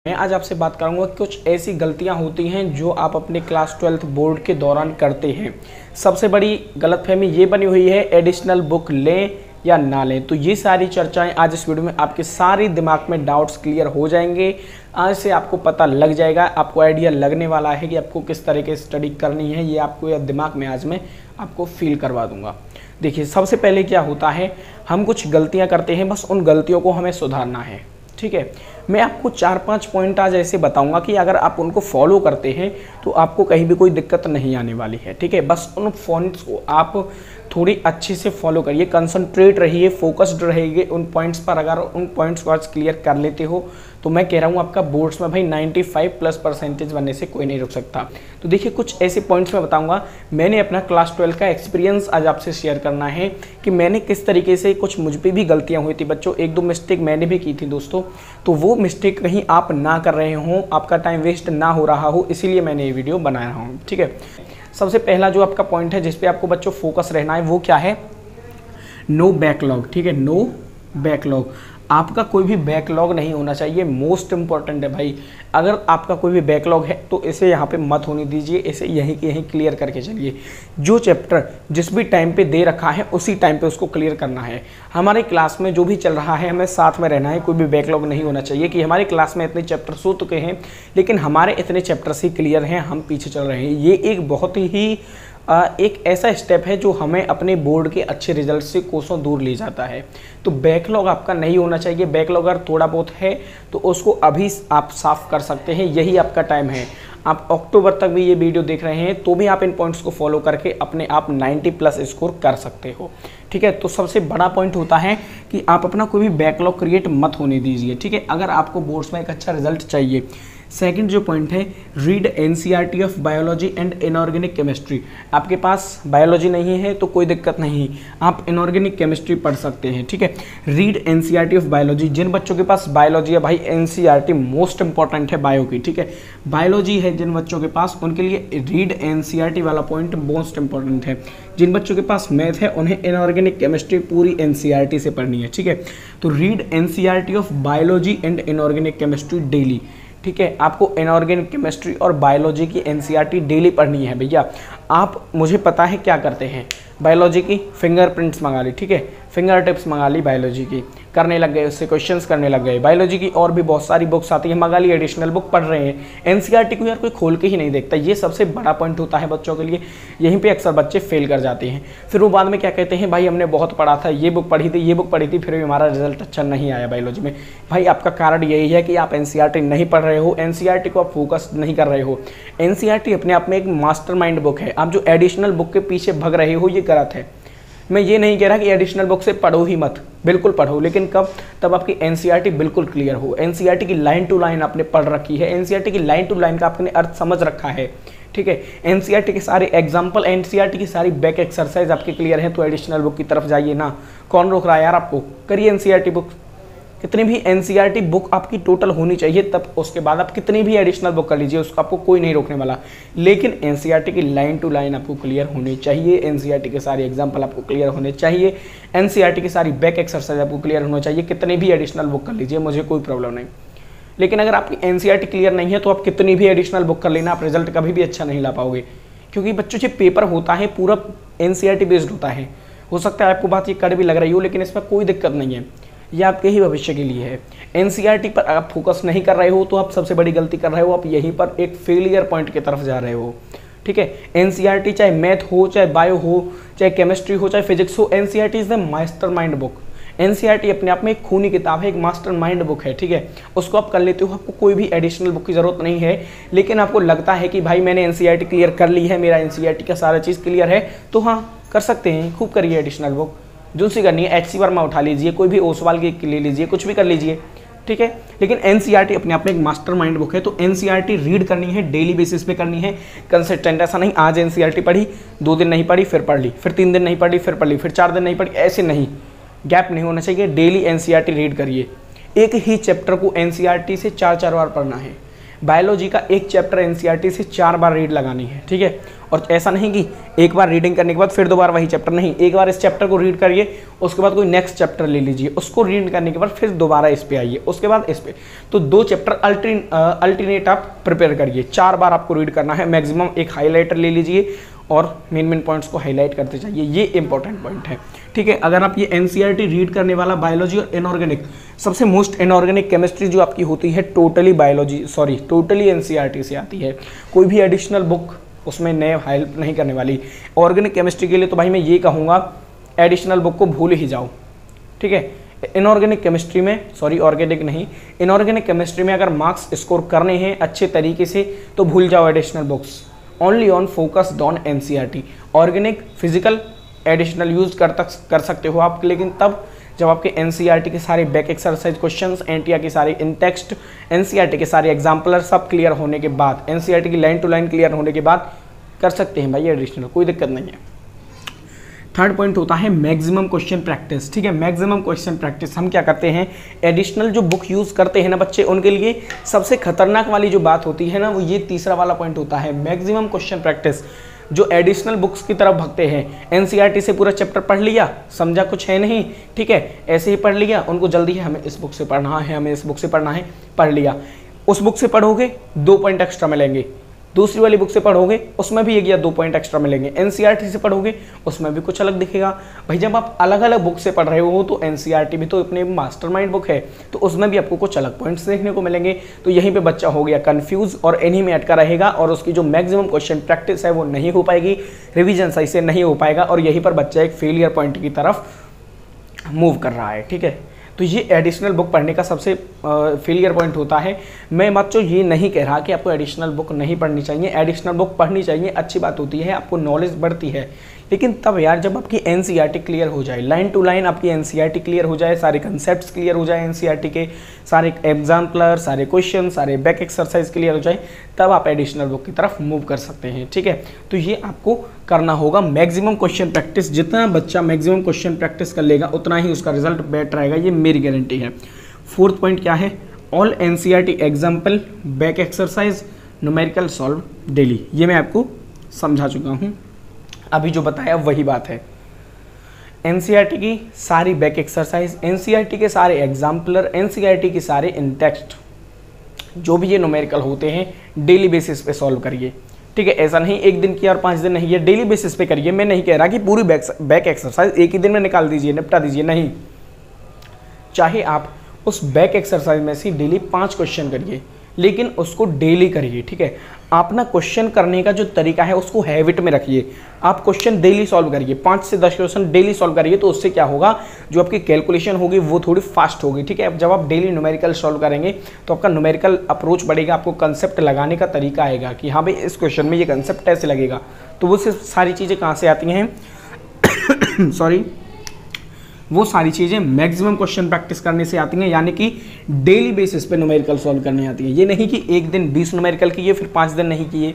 मैं आज आपसे बात करूंगा कुछ ऐसी गलतियां होती हैं जो आप अपने क्लास 12th बोर्ड के दौरान करते हैं। सबसे बड़ी गलतफहमी ये बनी हुई है एडिशनल बुक लें या ना लें। तो ये सारी चर्चाएं आज इस वीडियो में आपके सारे दिमाग में डाउट्स क्लियर हो जाएंगे। आज से आपको पता लग जाएगा, आपको आइडिया लगने वाला है कि आपको किस तरह की स्टडी करनी है। ये आपको या दिमाग में आज मैं आपको फील करवा दूंगा। देखिए, सबसे पहले क्या होता है, हम कुछ गलतियाँ करते हैं, बस उन गलतियों को हमें सुधारना है। ठीक है, मैं आपको 4-5 पॉइंट आज ऐसे बताऊंगा कि अगर आप उनको फॉलो करते हैं तो आपको कहीं भी कोई दिक्कत नहीं आने वाली है। ठीक है, बस उन पॉइंट्स को आप थोड़ी अच्छे से फॉलो करिए, कंसंट्रेट रहिए, फोकस्ड रहिए उन पॉइंट्स पर। अगर उन पॉइंट्स को आज क्लियर कर लेते हो तो मैं कह रहा हूँ आपका बोर्ड्स में भाई 95+ % बनने से कोई नहीं रुक सकता। तो देखिए, कुछ ऐसे पॉइंट्स मैं बताऊंगा। मैंने अपना क्लास 12 का एक्सपीरियंस आज आपसे शेयर करना है कि मैंने किस तरीके से, कुछ मुझ पे भी गलतियां हुई थी बच्चों, 1-2 मिस्टेक मैंने भी की थी दोस्तों। तो वो मिस्टेक कहीं आप ना कर रहे हो, आपका टाइम वेस्ट ना हो रहा हो, इसीलिए मैंने ये वीडियो बना रहा हूँ। ठीक है, सबसे पहला जो आपका पॉइंट है जिसपे आपको बच्चों फोकस रहना है वो क्या है, नो बैकलॉग। ठीक है, नो बैकलॉग। आपका कोई भी बैकलॉग नहीं होना चाहिए, मोस्ट इंपॉर्टेंट है भाई। अगर आपका कोई भी बैकलॉग है तो इसे यहाँ पे मत होने दीजिए, इसे यहीं के यहीं क्लियर करके चलिए। जो चैप्टर जिस भी टाइम पे दे रखा है उसी टाइम पे उसको क्लियर करना है। हमारे क्लास में जो भी चल रहा है हमें साथ में रहना है, कोई भी बैकलॉग नहीं होना चाहिए कि हमारी क्लास में इतने चैप्टर्स हो चुके हैं लेकिन हमारे इतने चैप्टर्स ही क्लियर हैं, हम पीछे चल रहे हैं। ये एक बहुत ही एक ऐसा स्टेप है जो हमें अपने बोर्ड के अच्छे रिजल्ट से कोसों दूर ले जाता है। तो बैकलॉग आपका नहीं होना चाहिए। बैकलॉग अगर थोड़ा बहुत है तो उसको अभी आप साफ कर सकते हैं, यही आपका टाइम है। आप अक्टूबर तक भी ये वीडियो देख रहे हैं तो भी आप इन पॉइंट्स को फॉलो करके अपने आप 90+ स्कोर कर सकते हो। ठीक है, तो सबसे बड़ा पॉइंट होता है कि आप अपना कोई भी बैकलॉग क्रिएट मत होने दीजिए। ठीक है, अगर आपको बोर्ड्स में एक अच्छा रिजल्ट चाहिए। सेकंड जो पॉइंट है, read NCERT of biology and inorganic chemistry. आपके पास बायोलॉजी नहीं है तो कोई दिक्कत नहीं, आप इनऑर्गेनिक केमिस्ट्री पढ़ सकते हैं। ठीक है, रीड एनसीईआरटी ऑफ बायोलॉजी। जिन बच्चों के पास बायोलॉजी है भाई, एनसीईआरटी मोस्ट इंपॉर्टेंट है बायो की। ठीक है, बायोलॉजी है जिन बच्चों के पास, उनके लिए रीड एनसीईआरटी वाला पॉइंट मोस्ट इंपॉर्टेंट है। जिन बच्चों के पास मैथ है उन्हें इनऑर्गेनिक केमिस्ट्री पूरी एनसीईआरटी से पढ़नी है। ठीक है, तो read NCERT of biology and inorganic chemistry daily. ठीक है, आपको इनऑर्गेनिक केमिस्ट्री और बायोलॉजी की एनसीईआरटी डेली पढ़नी है भैया। आप, मुझे पता है क्या करते हैं, बायोलॉजी की फिंगरप्रिंट्स मंगा ली, ठीक है, फिंगर टिप्स मंगा ली बायोलॉजी की, करने लग गए, उससे क्वेश्चंस करने लग गए। बायोलॉजी की और भी बहुत सारी बुक्स आती है, मंगा ली, एडिशनल बुक पढ़ रहे हैं। एनसीईआरटी को यार कोई खोल के ही नहीं देखता। ये सबसे बड़ा पॉइंट होता है बच्चों के लिए, यहीं पे अक्सर बच्चे फेल कर जाते हैं। फिर वो बाद में क्या कहते हैं, भाई हमने बहुत पढ़ा था, ये बुक पढ़ी थी, ये बुक पढ़ी थी, फिर भी हमारा रिजल्ट अच्छा नहीं आया बायोलॉजी में। भाई आपका कारण यही है कि आप एनसीईआरटी नहीं पढ़ रहे हो, एनसीईआरटी को आप फोकस नहीं कर रहे हो। एनसीईआरटी अपने आप में एक मास्टरमाइंड बुक है। आप जो एडिशनल बुक के पीछे भग रहे हो ये गलत है। मैं ये नहीं कह रहा कि एडिशनल बुक से पढ़ो ही मत, बिल्कुल पढ़ो, लेकिन कब, तब आपकी एनसीईआरटी बिल्कुल क्लियर हो। एनसीईआरटी की लाइन टू लाइन आपने पढ़ रखी है, एनसीईआरटी की लाइन टू लाइन का आपने अर्थ समझ रखा है। ठीक है, एनसीईआरटी के सारे एग्जाम्पल, एनसीईआरटी की सारी बैक एक्सरसाइज आपके क्लियर है तो एडिशनल बुक की तरफ जाइए ना। कौन रोक रहा है यार आपको, करिए एनसीईआरटी बुक। कितनी भी एनसीईआरटी बुक आपकी टोटल होनी चाहिए, तब उसके बाद आप कितनी भी एडिशनल बुक कर लीजिए, उसको आपको कोई नहीं रोकने वाला। लेकिन एनसीईआरटी की लाइन टू लाइन आपको क्लियर होनी चाहिए, एनसीईआरटी के सारे एग्जाम्पल आपको क्लियर होने चाहिए, एनसीईआरटी की सारी बैक एक्सरसाइज आपको क्लियर होना चाहिए। कितनी भी एडिशनल बुक कर लीजिए, मुझे कोई प्रॉब्लम नहीं। लेकिन अगर आपकी एनसीईआरटी क्लियर नहीं है तो आप कितनी भी एडिशनल बुक कर लेना, आप रिजल्ट कभी भी अच्छा नहीं ला पाओगे। क्योंकि बच्चों जो पेपर होता है पूरा एनसीईआरटी बेस्ड होता है। हो सकता है आपको बात ये कड़वी लग रही हो, लेकिन इसमें कोई दिक्कत नहीं है, ये आपके ही भविष्य के लिए है। एनसीईआरटी पर आप फोकस नहीं कर रहे हो तो आप सबसे बड़ी गलती कर रहे हो, आप यहीं पर एक फेलियर पॉइंट की तरफ जा रहे हो। ठीक है, एनसीईआरटी चाहे मैथ हो, चाहे बायो हो, चाहे केमिस्ट्री हो, चाहे फिजिक्स हो, NCERT is the mastermind book. NCERT अपने आप में एक खूनी किताब है, एक मास्टरमाइंड बुक है। ठीक है, उसको आप कर लेते हो, आपको कोई भी एडिशनल बुक की जरूरत नहीं है। लेकिन आपको लगता है कि भाई मैंने एनसीईआरटी क्लियर कर ली है, मेरा एनसीईआरटी का सारा चीज़ क्लियर है, तो हाँ कर सकते हैं, खूब करिए एडिशनल बुक जो सी करनी है। HC वर्मा उठा लीजिए, कोई भी ओसवाल की ले लीजिए, कुछ भी कर लीजिए। ठीक है, लेकिन एनसीईआरटी अपने आप में एक मास्टरमाइंड बुक है, तो एनसीईआरटी रीड करनी है, डेली बेसिस पे करनी है, कंसिस्टेंट। ऐसा नहीं आज एनसीईआरटी पढ़ी, 2 दिन नहीं पढ़ी फिर पढ़ ली, फिर 3 दिन नहीं पढ़ी फिर पढ़ ली, फिर 4 दिन नहीं पढ़ी, ऐसे नहीं, गैप नहीं होना चाहिए। डेली एनसीईआरटी रीड करिए। एक ही चैप्टर को एनसीईआरटी से 4-4 बार पढ़ना है। बायोलॉजी का एक चैप्टर एनसीईआरटी से 4 बार रीड लगानी है, ठीक है। और ऐसा नहीं कि एक बार रीडिंग करने के बाद फिर दोबारा वही चैप्टर, नहीं, एक बार इस चैप्टर को रीड करिए, उसके बाद कोई नेक्स्ट चैप्टर ले लीजिए, उसको रीड करने के बाद फिर दोबारा इस पे आइए, उसके बाद इस पे। तो 2 चैप्टर अल्टरनेट आप प्रिपेयर करिए, 4 बार आपको रीड करना है मैक्सिमम। एक हाईलाइटर ले लीजिए और मेन पॉइंट्स को हाईलाइट करते जाइए, ये इंपॉर्टेंट पॉइंट है, ठीक है। अगर आप ये एनसीईआरटी रीड करने वाला बायोलॉजी और इनऑर्गेनिक, सबसे मोस्ट इनऑर्गेनिक केमिस्ट्री जो आपकी होती है टोटली एनसीईआरटी से आती है, कोई भी एडिशनल बुक उसमें नए हेल्प नहीं करने वाली। ऑर्गेनिक केमिस्ट्री के लिए तो भाई मैं ये कहूँगा एडिशनल बुक को भूल ही जाओ, ठीक है। इनऑर्गेनिक केमिस्ट्री में, ऑर्गेनिक नहीं, इनऑर्गेनिक केमिस्ट्री में अगर मार्क्स स्कोर करने हैं अच्छे तरीके से तो भूल जाओ additional books, only on focused on NCERT. Organic physical additional use कर सकते हो आप, लेकिन तब जब आपके एनसीईआरटी के सारे बैक एक्सरसाइज क्वेश्चंस, एनटीआर की सारी इन टेक्स्ट, एनसीईआरटी के सारे एग्जाम्पलर सब क्लियर होने के बाद, एनसीईआरटी की लाइन टू लाइन क्लियर होने के बाद कर सकते हैं भाई एडिशनल, कोई दिक्कत नहीं है। थर्ड पॉइंट होता है मैक्सिमम क्वेश्चन प्रैक्टिस, ठीक है। मैक्सिमम क्वेश्चन प्रैक्टिस हम क्या करते हैं, एडिशनल जो बुक यूज़ करते हैं ना बच्चे, उनके लिए सबसे खतरनाक वाली जो बात होती है ना, वो ये तीसरा वाला पॉइंट होता है, मैक्सिमम क्वेश्चन प्रैक्टिस। जो एडिशनल बुक्स की तरफ भगते हैं, एनसीईआरटी से पूरा चैप्टर पढ़ लिया, समझा कुछ है नहीं, ठीक है, ऐसे ही पढ़ लिया, उनको जल्दी है हमें इस बुक से पढ़ना है, हमें इस बुक से पढ़ना है, पढ़ लिया। उस बुक से पढ़ोगे 2 पॉइंट एक्स्ट्रा मिलेंगे, दूसरी वाली बुक से पढ़ोगे उसमें भी 1 या 2 पॉइंट एक्स्ट्रा मिलेंगे, एनसीईआरटी से पढ़ोगे उसमें भी कुछ अलग दिखेगा। भाई जब आप अलग अलग बुक से पढ़ रहे हो तो एनसीईआरटी भी तो अपने मास्टरमाइंड बुक है, तो उसमें भी आपको कुछ अलग पॉइंट्स देखने को मिलेंगे। तो यहीं पे बच्चा हो गया कंफ्यूज और इन्हीं में अटका रहेगा और उसकी जो मैक्सिमम क्वेश्चन प्रैक्टिस है वो नहीं हो पाएगी, रिविजन सही से नहीं हो पाएगा और यहीं पर बच्चा एक फेलियर पॉइंट की तरफ मूव कर रहा है, ठीक है। तो ये एडिशनल बुक पढ़ने का सबसे फेलियर पॉइंट होता है। मैं बच्चों ये नहीं कह रहा कि आपको एडिशनल बुक नहीं पढ़नी चाहिए, एडिशनल बुक पढ़नी चाहिए, अच्छी बात होती है, आपको नॉलेज बढ़ती है, लेकिन तब यार जब आपकी एनसीईआरटी क्लियर हो जाए, लाइन टू लाइन आपकी एनसीईआरटी क्लियर हो जाए, सारे कंसेप्ट्स क्लियर हो जाए एनसीईआरटी के, सारे एग्जाम्पलर, सारे क्वेश्चन, सारे बैक एक्सरसाइज क्लियर हो जाए, तब आप एडिशनल बुक की तरफ मूव कर सकते हैं, ठीक है। तो ये आपको करना होगा मैक्सिमम क्वेश्चन प्रैक्टिस। जितना बच्चा मैक्सिमम क्वेश्चन प्रैक्टिस कर लेगा उतना ही उसका रिजल्ट बेटर आएगा, ये मेरी गारंटी है। फोर्थ पॉइंट क्या है, all NCERT example, back exercise, numerical solve daily. ये मैं आपको समझा चुका हूँ, अभी जो बताया वही बात है। एनसीईआरटी की सारी बैक एक्सरसाइज, एनसीईआरटी के सारे एग्जाम्पलर, एनसीईआरटी के सारे इन टेक्स्ट जो भी ये न्यूमेरिकल होते हैं डेली बेसिस पे सॉल्व करिए, ठीक है। ऐसा नहीं एक दिन किया और 5 दिन नहीं, ये डेली बेसिस पे करिए। मैं नहीं कह रहा कि पूरी बैक एक्सरसाइज एक ही दिन में निकाल दीजिए, निपटा दीजिए, नहीं। चाहे आप उस बैक एक्सरसाइज में से डेली 5 क्वेश्चन करिए, लेकिन उसको डेली करिए, ठीक है। आप ना क्वेश्चन करने का जो तरीका है उसको हैबिट में रखिए। आप क्वेश्चन डेली सॉल्व करिए, 5 से 10 क्वेश्चन डेली सॉल्व करिए, तो उससे क्या होगा, जो आपकी कैलकुलेशन होगी वो थोड़ी फास्ट होगी, ठीक है। जब आप डेली न्यूमेरिकल सॉल्व करेंगे तो आपका न्यूमेरिकल अप्रोच बढ़ेगा, आपको कंसेप्ट लगाने का तरीका आएगा कि हाँ भाई इस क्वेश्चन में ये कंसेप्ट ऐसे लगेगा। तो वो सारी चीज़ें कहाँ से आती हैं सॉरी वो सारी चीज़ें मैक्सिमम क्वेश्चन प्रैक्टिस करने से आती हैं, यानी कि डेली बेसिस पे न्यूमेरिकल सॉल्व करने आती है। ये नहीं कि एक दिन 20 न्यूमेरिकल किए फिर 5 दिन नहीं किए,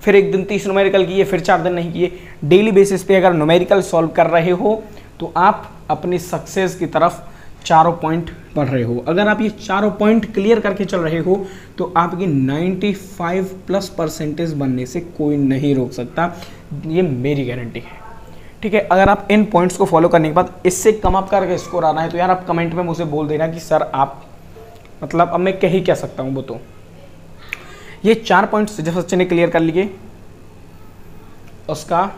फिर एक दिन 30 न्यूमेरिकल किए फिर 4 दिन नहीं किए। डेली बेसिस पे अगर न्यूमेरिकल सॉल्व कर रहे हो तो आप अपनी सक्सेस की तरफ चारों पॉइंट पढ़ रहे हो। अगर आप ये चारों पॉइंट क्लियर करके चल रहे हो तो आपकी 95+% बनने से कोई नहीं रोक सकता, ये मेरी गारंटी है, ठीक है। अगर आप इन पॉइंट्स को फॉलो करने के बाद इससे कम अप करके स्कोर आना है तो यार आप कमेंट में मुझे बोल देना कि सर आप, मतलब अब मैं कह सकता हूँ वो। तो ये 4 पॉइंट्स जब बच्चे ने क्लियर कर लिए उसका,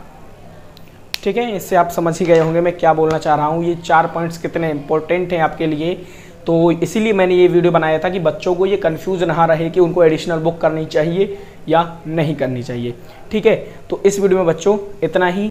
ठीक है, इससे आप समझ ही गए होंगे मैं क्या बोलना चाह रहा हूँ, ये 4 पॉइंट्स कितने इंपॉर्टेंट हैं आपके लिए। तो इसीलिए मैंने ये वीडियो बनाया था कि बच्चों को ये कंफ्यूज ना रहे कि उनको एडिशनल बुक करनी चाहिए या नहीं करनी चाहिए, ठीक है। तो इस वीडियो में बच्चों इतना ही।